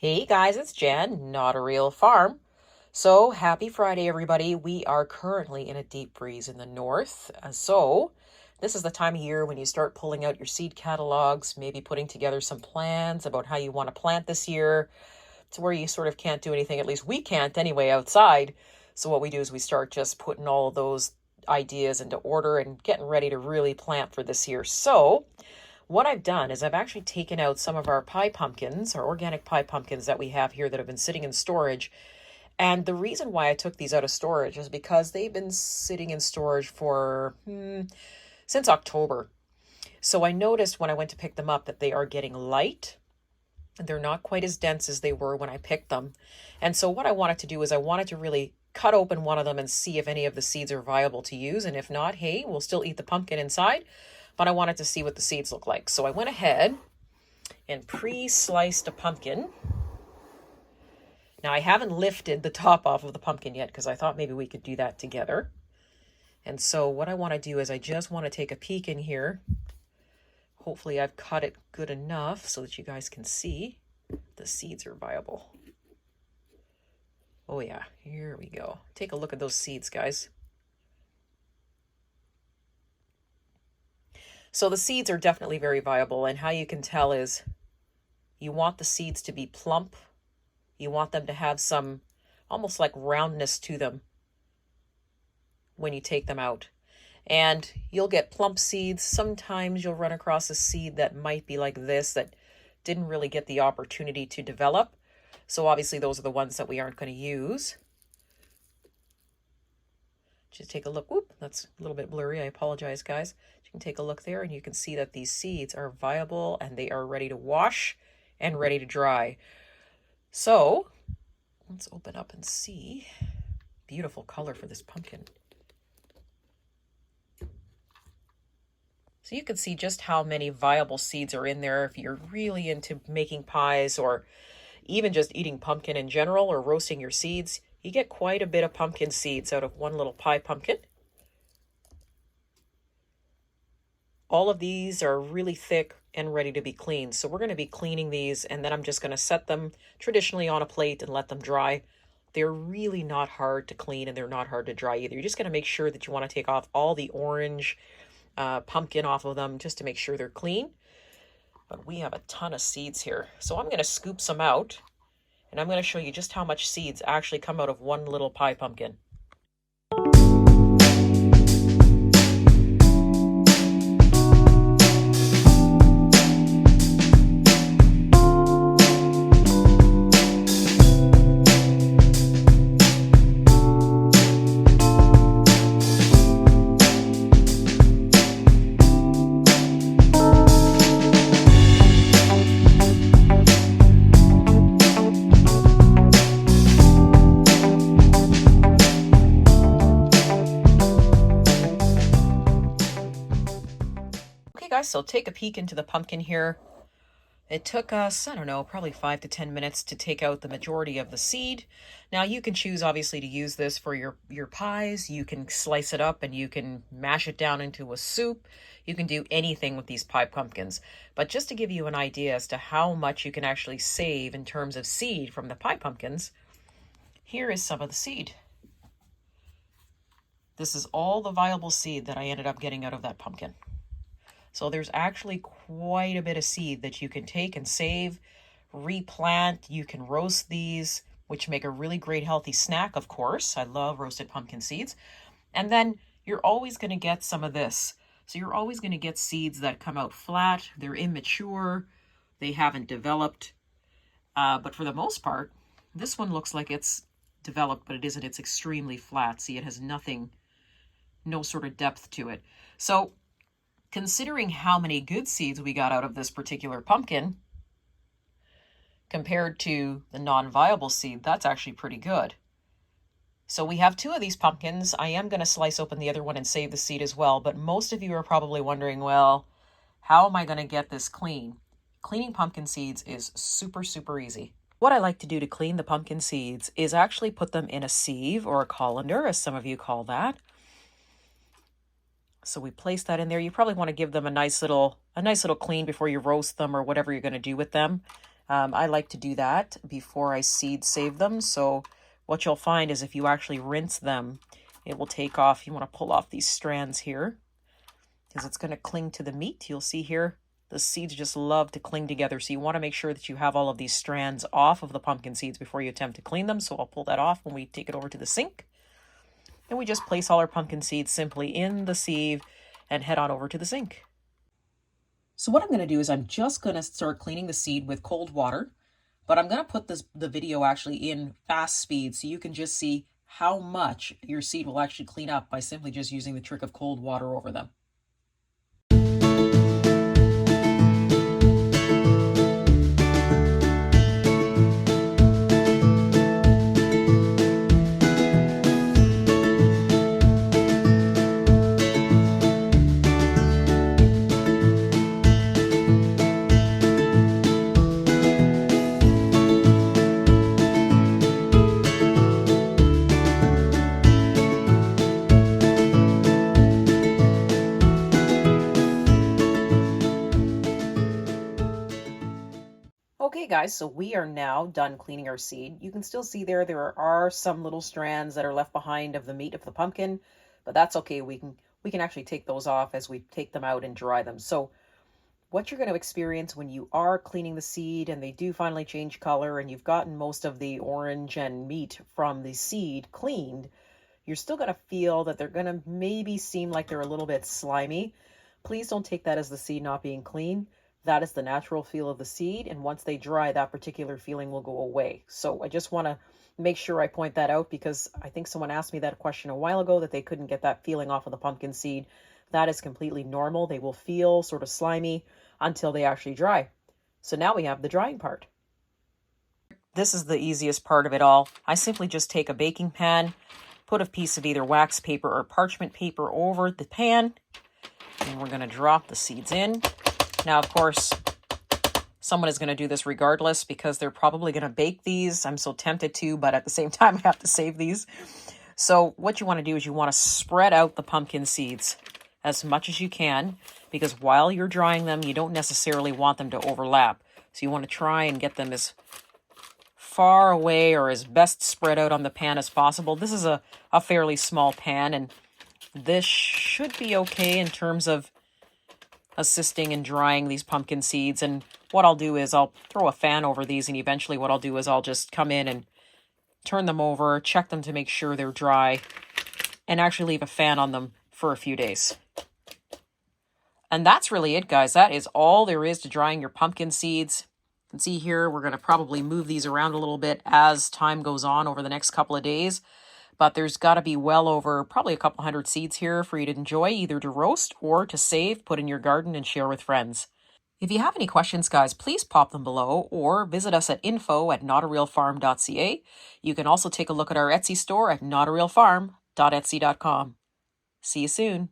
Hey guys, it's Jen, Not a Real Farm. So happy Friday, everybody. We are currently in a deep freeze in the north. So this is the time of year when you start pulling out your seed catalogs, maybe putting together some plans about how you want to plant this year. It's where you sort of can't do anything, at least we can't anyway, outside. So what we do is we start just putting all of those ideas into order and getting ready to really plant for this year. So what I've done is I've actually taken out some of our pie pumpkins, our organic pie pumpkins that we have here that have been sitting in storage. And the reason why I took these out of storage is because they've been sitting in storage for since October. So I noticed when I went to pick them up that they are getting light. They're not quite as dense as they were when I picked them. And so what I wanted to do is I wanted to really cut open one of them and see if any of the seeds are viable to use. And if not, hey, we'll still eat the pumpkin inside. But I wanted to see what the seeds look like. So I went ahead and pre-sliced a pumpkin. Now I haven't lifted the top off of the pumpkin yet because I thought maybe we could do that together. And so what I want to do is I just want to take a peek in here. Hopefully I've cut it good enough so that you guys can see the seeds are viable. Oh yeah, here we go. Take a look at those seeds, guys. So the seeds are definitely very viable, and how you can tell is you want the seeds to be plump. You want them to have some almost like roundness to them when you take them out. And you'll get plump seeds. Sometimes you'll run across a seed that might be like this that didn't really get the opportunity to develop. So obviously those are the ones that we aren't going to use. Just take a look. Whoop, that's a little bit blurry. I apologize, guys. You can take a look there and you can see that these seeds are viable and they are ready to wash and ready to dry. So let's open up and see. Beautiful color for this pumpkin. So you can see just how many viable seeds are in there if you're really into making pies or even just eating pumpkin in general or roasting your seeds. You get quite a bit of pumpkin seeds out of one little pie pumpkin. All of these are really thick and ready to be cleaned. So we're going to be cleaning these and then I'm just going to set them traditionally on a plate and let them dry. They're really not hard to clean and they're not hard to dry either. You're just going to make sure that you want to take off all the orange pumpkin off of them just to make sure they're clean. But we have a ton of seeds here. So I'm going to scoop some out and I'm going to show you just how much seeds actually come out of one little pie pumpkin. Guys, so take a peek into the pumpkin here. It took us, I don't know, probably 5 to 10 minutes to take out the majority of the seed. Now you can choose obviously to use this for your pies. You can slice it up and you can mash it down into a soup. You can do anything with these pie pumpkins. But just to give you an idea as to how much you can actually save in terms of seed from the pie pumpkins, here is some of the seed. This is all the viable seed that I ended up getting out of that pumpkin. So there's actually quite a bit of seed that you can take and save, replant. You can roast these, which make a really great healthy snack, of course. I love roasted pumpkin seeds. And then you're always going to get some of this. So you're always going to get seeds that come out flat. They're immature. They haven't developed. But for the most part, this one looks like it's developed, but it isn't. It's extremely flat. See, it has nothing, no sort of depth to it. So considering how many good seeds we got out of this particular pumpkin compared to the non-viable seed, that's actually pretty good. So we have 2 of these pumpkins. I am going to slice open the other one and save the seed as well, but most of you are probably wondering, well, how am I going to get this clean? Cleaning pumpkin seeds is super, super easy. What I like to do to clean the pumpkin seeds is actually put them in a sieve or a colander, as some of you call that. So we place that in there. You probably want to give them a nice little clean before you roast them or whatever you're going to do with them. I like to do that before I seed save them. So what you'll find is if you actually rinse them, it will take off. You want to pull off these strands here because it's going to cling to the meat. You'll see here, the seeds just love to cling together. So you want to make sure that you have all of these strands off of the pumpkin seeds before you attempt to clean them. So I'll pull that off when we take it over to the sink. And we just place all our pumpkin seeds simply in the sieve and head on over to the sink. So what I'm going to do is I'm just going to start cleaning the seed with cold water, but I'm going to put the video actually in fast speed so you can just see how much your seed will actually clean up by simply just using the trick of cold water over them. Okay guys, so we are now done cleaning our seed. You can still see there are some little strands that are left behind of the meat of the pumpkin, but that's okay. We can actually take those off as we take them out and dry them. So what you're going to experience when you are cleaning the seed and they do finally change color and you've gotten most of the orange and meat from the seed cleaned, you're still going to feel that they're going to maybe seem like they're a little bit slimy. Please don't take that as the seed not being clean. That is the natural feel of the seed, and once they dry, that particular feeling will go away. So I just want to make sure I point that out because I think someone asked me that question a while ago that they couldn't get that feeling off of the pumpkin seed. That is completely normal. They will feel sort of slimy until they actually dry. So now we have the drying part. This is the easiest part of it all. I simply just take a baking pan, put a piece of either wax paper or parchment paper over the pan, and we're going to drop the seeds in. Now, of course, someone is going to do this regardless because they're probably going to bake these. I'm so tempted to, but at the same time, I have to save these. So what you want to do is you want to spread out the pumpkin seeds as much as you can because while you're drying them, you don't necessarily want them to overlap. So you want to try and get them as far away or as best spread out on the pan as possible. This is a fairly small pan, and this should be okay in terms of assisting in drying these pumpkin seeds. And what I'll do is I'll throw a fan over these, and eventually what I'll do is I'll just come in and turn them over, check them to make sure they're dry, and actually leave a fan on them for a few days. And that's really it, guys. That is all there is to drying your pumpkin seeds. You can see here we're going to probably move these around a little bit as time goes on over the next couple of days. But there's got to be well over probably a couple hundred seeds here for you to enjoy, either to roast or to save, put in your garden, and share with friends. If you have any questions, guys, please pop them below or visit us at info@notarealfarm.ca. You can also take a look at our Etsy store at notarealfarm.etsy.com. See you soon.